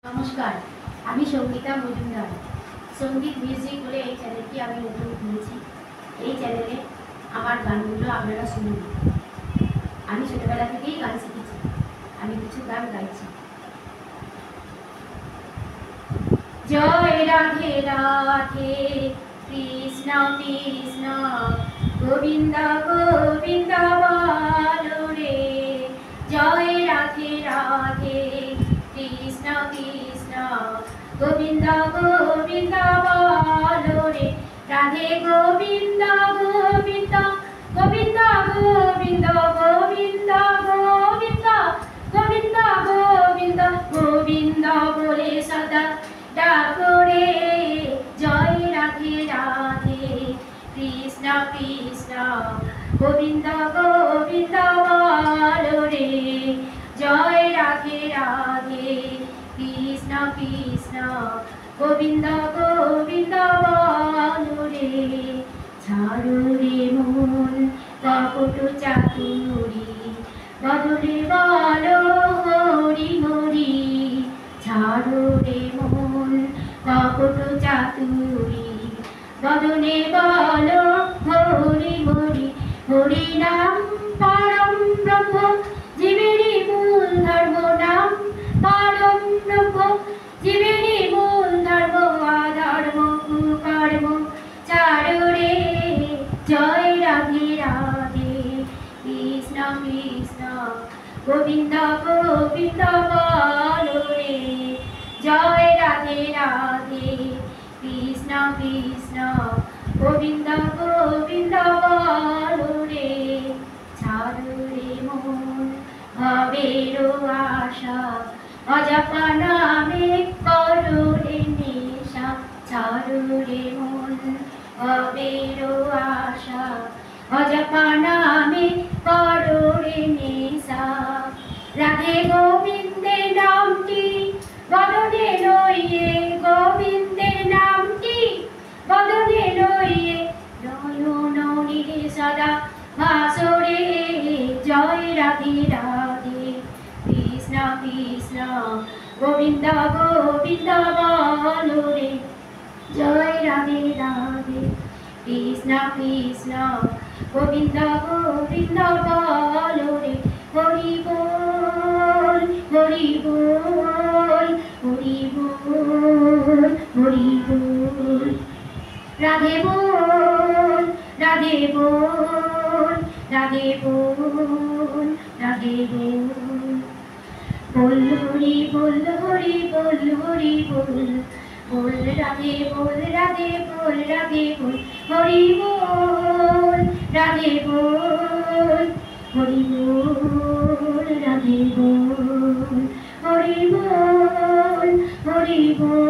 নমস্কার, আমি সঙ্গীতা মজুমদার। সঙ্গীত মিউজিক বলে এই চ্যানেলটি আমি নতুন খুলেছি। এই চ্যানেলে আমার গানগুলো আপনারা শুনুন। আমি ছোটবেলা থেকেই গান শিখেছি, আমি কিছু গান গাইছি। জয় রাধে রাধে কৃষ্ণ কৃষ্ণ গোবিন্দ গোবিন্দ বলো রে। জয় রাধে রাধে কৃষ্ণ কৃষ্ণ গোবিন্দ গোবিন্দ বলো রে। রাধে গোবিন্দ গোবিন্দ গোবিন্দ গোবিন্দ গোবিন্দ গোবিন্দ গোবিন্দ গোবিন্দ গোবিন্দ বলে সদা ডাকো রে। জয় রাধে রাধে কৃষ্ণ কৃষ্ণ গোবিন্দ গোবিন্দ বলো রে। জয় রাধে রাধে কৃষ্ণ কৃষ্ণ গোবিন্দ গোবিন্দ বলো রে। ছাড়ো রে মন কপট চাতুরি বদলে বলো হরি হরি। ছাড়ো রে মন কপট চাতুরি বদলে বলো হরি হরি। হরি নাম পরম ব্রহ্ম জীবেরই মূল ধর্ম। নাম পরম ব্রহ্ম জীবেরই মূল ধর্ম। অধর্ম কুকর্ম ছাড়ো রে। জয় রাধে রাধে কৃষ্ণ কৃষ্ণ গোবিন্দ গোবিন্দ বলো রে। জয় রাধে রাধে কৃষ্ণ কৃষ্ণ গোবিন্দ গোবিন্দ বলো রে। ছাড়ো রে মন ভবের আশা অজপা নামে করো রে নেশা। ছাড়ো রে মন ভবের আশা অজপা নামে করো রে নেশা। রাধে গোবিন্দের নামটি বদনে লইয়ে গোবিন্দের নামটি বদনে লইয়ে নয়ন নীরে সদা ভাসরে। জয় রাধে রাধে কৃষ্ণ কৃষ্ণ গোবিন্দ গোবিন্দ বলো রে। জয় রাধে রাধে কৃষ্ণ কৃষ্ণ গোবিন্দ গোবিন্দ বলো রে। হরি বল হরি বল হরি বল হরি বল। রাধে বল রাধে বল রাধে বল রাধে বল। বল হরি বল হরি বল হরি বল। বল রাধে বল রাধে বল রাধে বল হরি বল। রাধে বল হরি বল রাধে বল হরি বল হরি বল।